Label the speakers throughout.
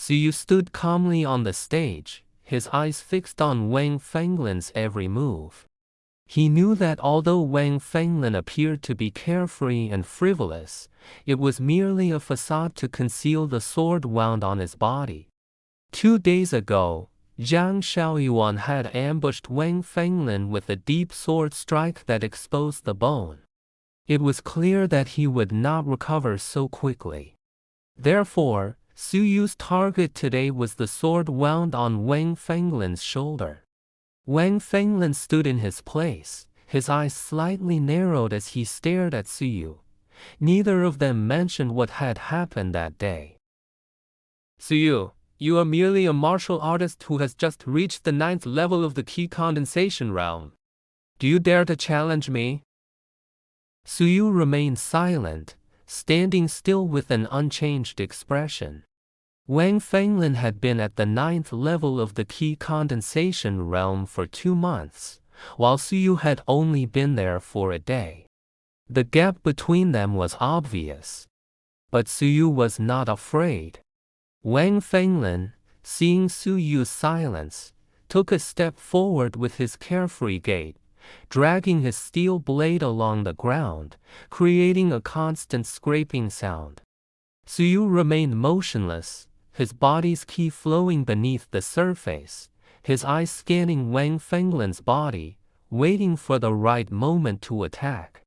Speaker 1: Suyu stood calmly on the stage, his eyes fixed on Wang Fenglin's every move. He knew that although Wang Fenglin appeared to be carefree and frivolous, it was merely a facade to conceal the sword wound on his body. 2 days ago, Zhang Xiaoyuan had ambushed Wang Fenglin with a deep sword strike that exposed the bone. It was clear that he would not recover so quickly. Therefore, Suyu's target today was the sword wound on Wang Fenglin's shoulder. Wang Fenglin stood in his place, his eyes slightly narrowed as he stared at Suyu. Neither of them mentioned what had happened that day. Suyu, you are merely a martial artist who has just reached the 9th level of the key condensation realm. Do you dare to challenge me? Suyu remained silent, standing still with an unchanged expression. Wang Fenglin had been at the 9th level of the key condensation realm for 2 months, while Suyu had only been there for a day. The gap between them was obvious. But Suyu was not afraid. Wang Fenglin, seeing Suyu's silence, took a step forward with his carefree gait, dragging his steel blade along the ground, creating a constant scraping sound. Suyu remained motionless, his body's ki flowing beneath the surface, his eyes scanning Wang Fenglin's body, waiting for the right moment to attack.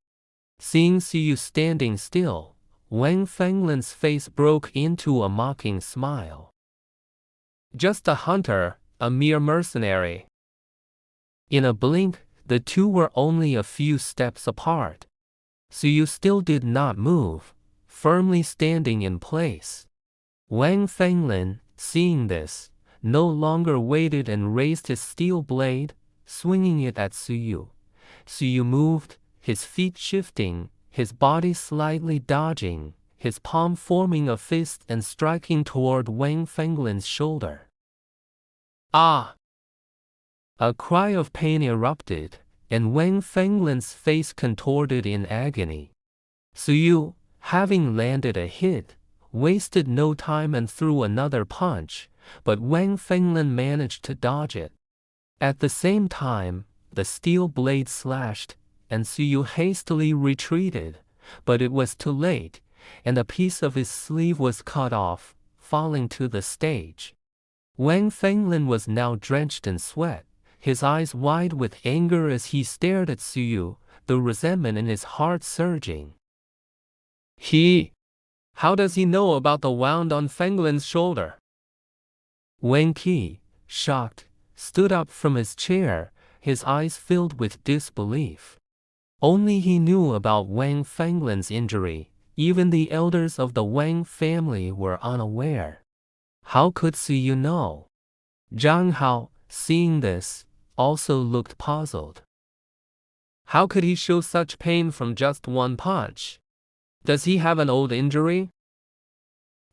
Speaker 1: Seeing Suyu standing still, Wang Fenglin's face broke into a mocking smile. Just a hunter, a mere mercenary. In a blink, the two were only a few steps apart. Suyu still did not move, firmly standing in place. Wang Fenglin, seeing this, no longer waited and raised his steel blade, swinging it at Suyu. Suyu moved, his feet shifting, his body slightly dodging, his palm forming a fist and striking toward Wang Fenglin's shoulder. Ah! A cry of pain erupted, and Wang Fenglin's face contorted in agony. Suyu, having landed a hit, wasted no time and threw another punch, but Wang Fenglin managed to dodge it. At the same time, the steel blade slashed, and Suyu hastily retreated, but it was too late, and a piece of his sleeve was cut off, falling to the stage. Wang Fenglin was now drenched in sweat, his eyes wide with anger as he stared at Suyu, the resentment in his heart surging. How does he know about the wound on Fenglin's shoulder? Wang Qi, shocked, stood up from his chair, his eyes filled with disbelief. Only he knew about Wang Fenglin's injury, even the elders of the Wang family were unaware. How could Suyu know? Zhang Hao, seeing this, also looked puzzled. How could he show such pain from just one punch? Does he have an old injury?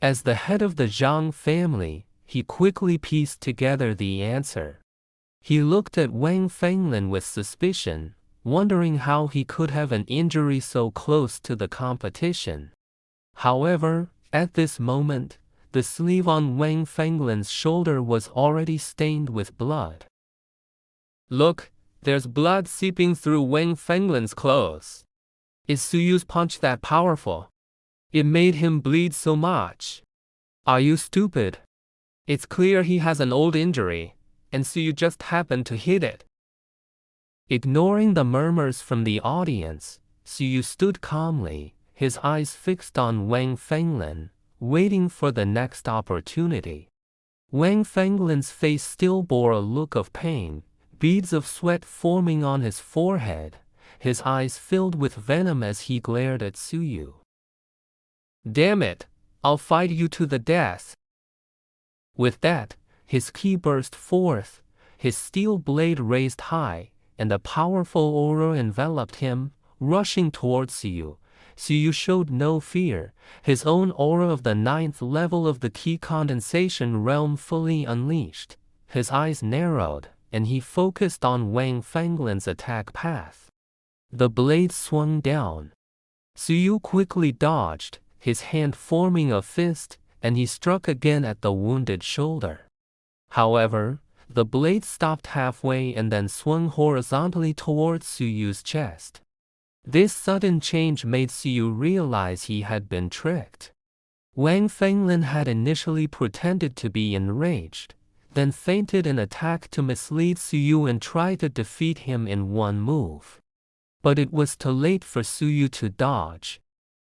Speaker 1: As the head of the Zhang family, he quickly pieced together the answer. He looked at Wang Fenglin with suspicion, wondering how he could have an injury so close to the competition. However, at this moment, the sleeve on Wang Fenglin's shoulder was already stained with blood. Look, there's blood seeping through Wang Fenglin's clothes. Is Suyu's punch that powerful? It made him bleed so much. Are you stupid? It's clear he has an old injury, and Suyu just happened to hit it. Ignoring the murmurs from the audience, Suyu stood calmly, his eyes fixed on Wang Fenglin, waiting for the next opportunity. Wang Fenglin's face still bore a look of pain, beads of sweat forming on his forehead, his eyes filled with venom as he glared at Suyu. Damn it, I'll fight you to the death. With that, his ki burst forth, his steel blade raised high, and a powerful aura enveloped him, rushing towards Suyu. Suyu showed no fear, his own aura of the 9th level of the ki condensation realm fully unleashed. His eyes narrowed, and he focused on Wang Fenglin's attack path. The blade swung down. Suyu quickly dodged, his hand forming a fist, and he struck again at the wounded shoulder. However, the blade stopped halfway and then swung horizontally towards Suyu's chest. This sudden change made Suyu realize he had been tricked. Wang Fenglin had initially pretended to be enraged, then feinted an attack to mislead Suyu and try to defeat him in one move. But it was too late for Suyu to dodge.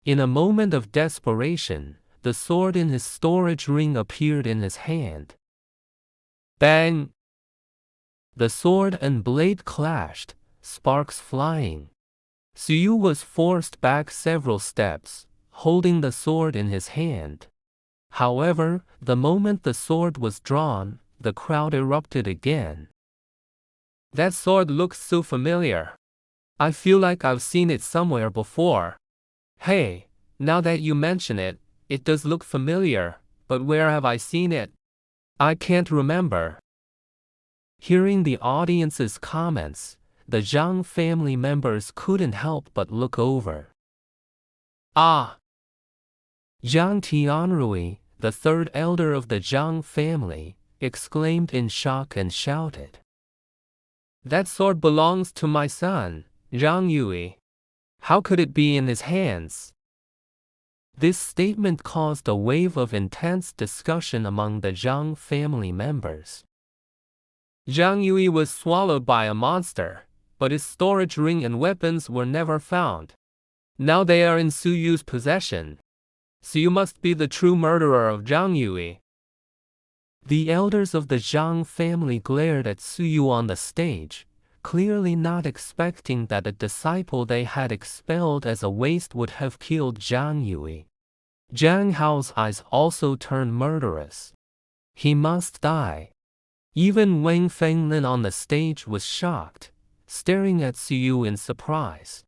Speaker 1: In a moment of desperation, the sword in his storage ring appeared in his hand. Bang! The sword and blade clashed, sparks flying. Suyu was forced back several steps, holding the sword in his hand. However, the moment the sword was drawn, the crowd erupted again. That sword looks so familiar. I feel like I've seen it somewhere before. Hey, now that you mention it, it does look familiar, but where have I seen it? I can't remember. Hearing the audience's comments, the Zhang family members couldn't help but look over. Ah! Zhang Tianrui, the third elder of the Zhang family, exclaimed in shock and shouted. That sword belongs to my son, Zhang Yui. How could it be in his hands? This statement caused a wave of intense discussion among the Zhang family members. Zhang Yui was swallowed by a monster, but his storage ring and weapons were never found. Now they are in Suyu's possession. Suyu must be the true murderer of Zhang Yui. The elders of the Zhang family glared at Suyu on the stage, clearly not expecting that a disciple they had expelled as a waste would have killed Zhang Yui. Zhang Hao's eyes also turned murderous. He must die. Even Wang Fenglin on the stage was shocked, staring at Suyu in surprise.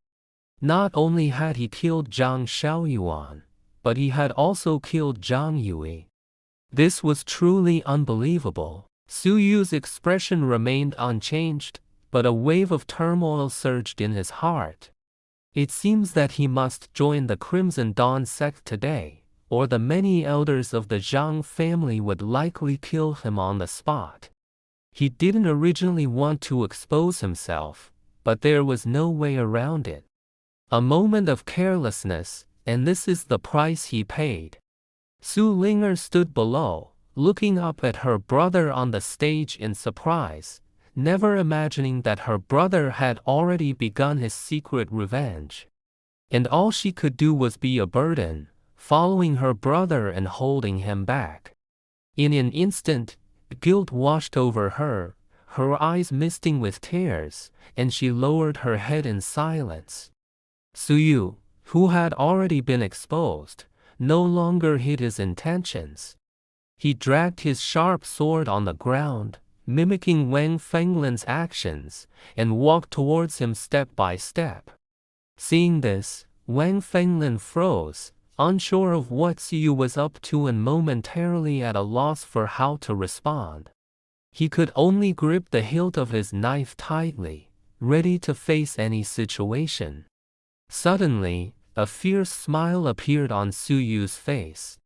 Speaker 1: Not only had he killed Zhang Xiaoyuan, but he had also killed Zhang Yui. This was truly unbelievable. Suyu's expression remained unchanged, but a wave of turmoil surged in his heart. It seems that he must join the Crimson Dawn Sect today, or the many elders of the Zhang family would likely kill him on the spot. He didn't originally want to expose himself, but there was no way around it. A moment of carelessness, and this is the price he paid. Su Linger stood below, looking up at her brother on the stage in surprise, never imagining that her brother had already begun his secret revenge. And all she could do was be a burden, following her brother and holding him back. In an instant, guilt washed over her, her eyes misting with tears, and she lowered her head in silence. Suyu, who had already been exposed, no longer hid his intentions. He dragged his sharp sword on the ground, mimicking Wang Fenglin's actions, and walked towards him step by step. Seeing this, Wang Fenglin froze, unsure of what Suyu was up to and momentarily at a loss for how to respond. He could only grip the hilt of his knife tightly, ready to face any situation. Suddenly, a fierce smile appeared on Suyu's face.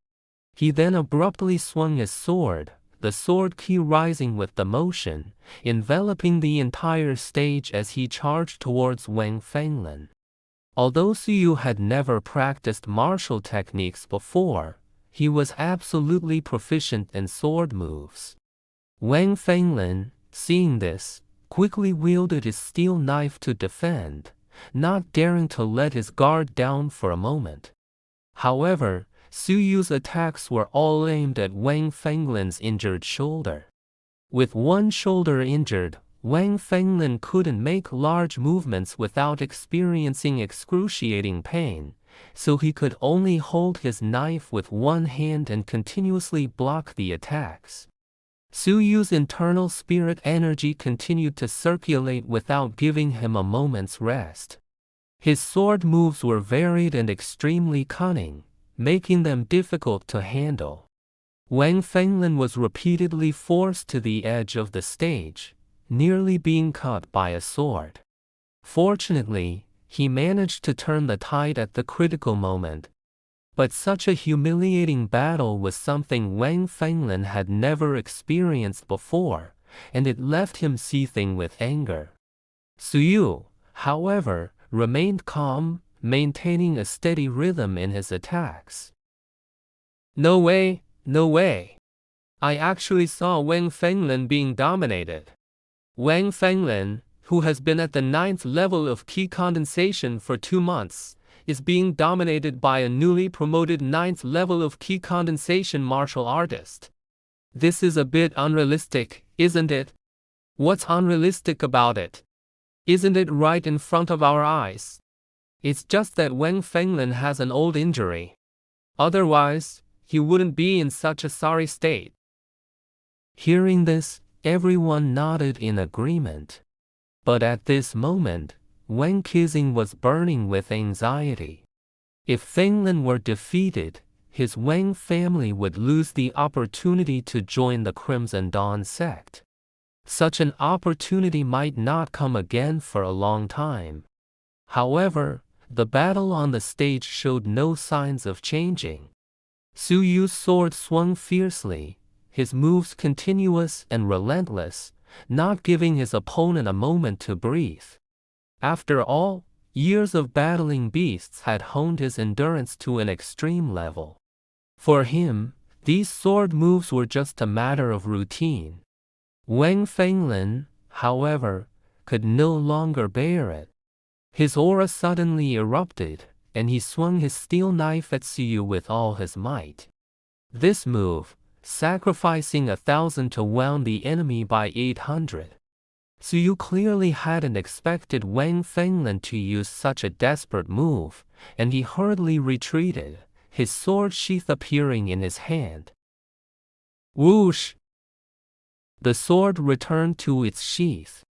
Speaker 1: He then abruptly swung his sword, the sword key rising with the motion, enveloping the entire stage as he charged towards Wang Fenglin. Although Suyu had never practiced martial techniques before, he was absolutely proficient in sword moves. Wang Fenglin, seeing this, quickly wielded his steel knife to defend, not daring to let his guard down for a moment. However, Suyu's attacks were all aimed at Wang Fenglin's injured shoulder. With one shoulder injured, Wang Fenglin couldn't make large movements without experiencing excruciating pain, so he could only hold his knife with one hand and continuously block the attacks. Suyu's internal spirit energy continued to circulate without giving him a moment's rest. His sword moves were varied and extremely cunning, making them difficult to handle. Wang Fenglin was repeatedly forced to the edge of the stage, nearly being cut by a sword. Fortunately, he managed to turn the tide at the critical moment. But such a humiliating battle was something Wang Fenglin had never experienced before, and it left him seething with anger. Suyu, however, remained calm, maintaining a steady rhythm in his attacks. No way, no way. I actually saw Wang Fenglin being dominated. Wang Fenglin, who has been at the 9th level of Qi condensation for 2 months, is being dominated by a newly promoted 9th level of Qi condensation martial artist. This is a bit unrealistic, isn't it? What's unrealistic about it? Isn't it right in front of our eyes? It's just that Wang Fenglin has an old injury. Otherwise, he wouldn't be in such a sorry state. Hearing this, everyone nodded in agreement. But at this moment, Wang Qixing was burning with anxiety. If Fenglin were defeated, his Wang family would lose the opportunity to join the Crimson Dawn Sect. Such an opportunity might not come again for a long time. However, the battle on the stage showed no signs of changing. Su Yu's sword swung fiercely, his moves continuous and relentless, not giving his opponent a moment to breathe. After all, years of battling beasts had honed his endurance to an extreme level. For him, these sword moves were just a matter of routine. Wang Fenglin, however, could no longer bear it. His aura suddenly erupted, and he swung his steel knife at Suyu with all his might. This move, sacrificing 1,000 to wound the enemy by 800. Suyu clearly hadn't expected Wang Fenglin to use such a desperate move, and he hurriedly retreated, his sword sheath appearing in his hand. Whoosh! The sword returned to its sheath.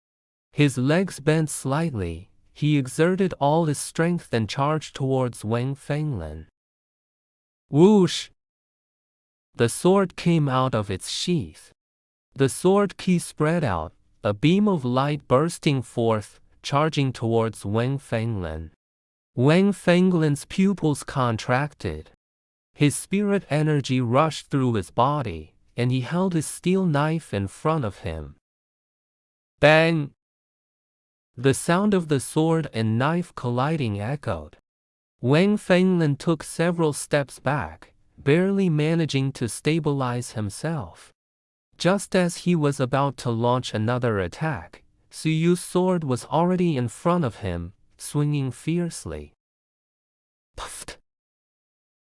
Speaker 1: His legs bent slightly, he exerted all his strength and charged towards Wang Fenglin. Whoosh! The sword came out of its sheath. The sword key spread out, a beam of light bursting forth, charging towards Wang Fenglin. Wang Fenglin's pupils contracted. His spirit energy rushed through his body, and he held his steel knife in front of him. Bang! The sound of the sword and knife colliding echoed. Wang Fenglin took several steps back, barely managing to stabilize himself. Just as he was about to launch another attack, Su Yu's sword was already in front of him, swinging fiercely. Puffed!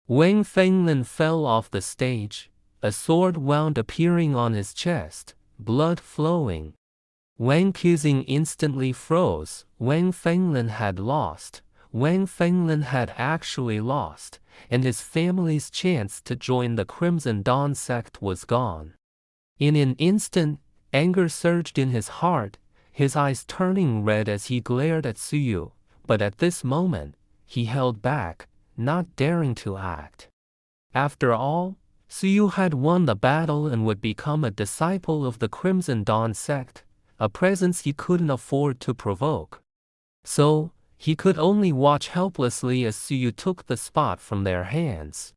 Speaker 1: Wang Fenglin fell off the stage, a sword wound appearing on his chest, blood flowing. Wang Qixing instantly froze. Wang Fenglin had lost. Wang Fenglin had actually lost, and his family's chance to join the Crimson Dawn Sect was gone. In an instant, anger surged in his heart, his eyes turning red as he glared at Suyu, but at this moment, he held back, not daring to act. After all, Suyu had won the battle and would become a disciple of the Crimson Dawn Sect, a presence he couldn't afford to provoke. So, he could only watch helplessly as Suyu took the spot from their hands.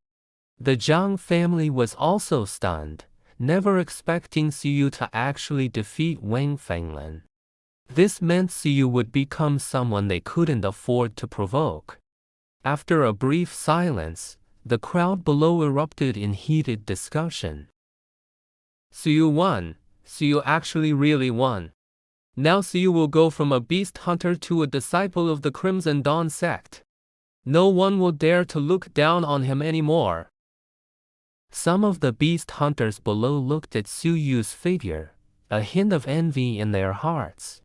Speaker 1: The Zhang family was also stunned, never expecting Suyu to actually defeat Wang Fenglin. This meant Suyu would become someone they couldn't afford to provoke. After a brief silence, the crowd below erupted in heated discussion. Suyu won. Suyu actually really won. Now Suyu will go from a beast hunter to a disciple of the Crimson Dawn Sect. No one will dare to look down on him anymore. Some of the beast hunters below looked at Suyu's figure, a hint of envy in their hearts.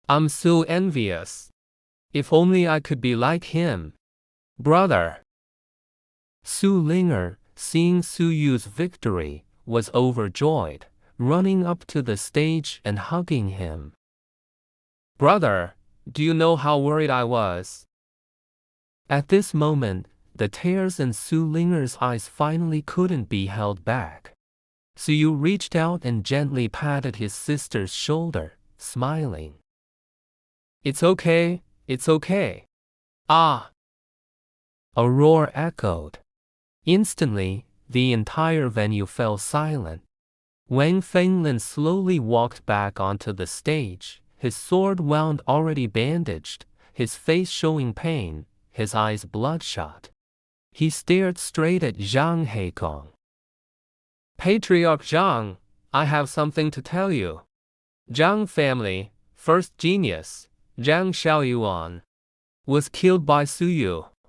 Speaker 1: I'm so envious. If only I could be like him. Brother. Su Linger, seeing Suyu's victory, was overjoyed, running up to the stage and hugging him. Brother, do you know how worried I was? At this moment, the tears in Su Linger's eyes finally couldn't be held back. Suyu reached out and gently patted his sister's shoulder, smiling. It's okay, it's okay. Ah! A roar echoed. Instantly, the entire venue fell silent. Wang Fenglin slowly walked back onto the stage, his sword wound already bandaged, his face showing pain, his eyes bloodshot. He stared straight at Zhang Heikong. Patriarch Zhang, I have something to tell you. Zhang family, first genius, Zhang Xiaoyuan, was killed by Su Yu.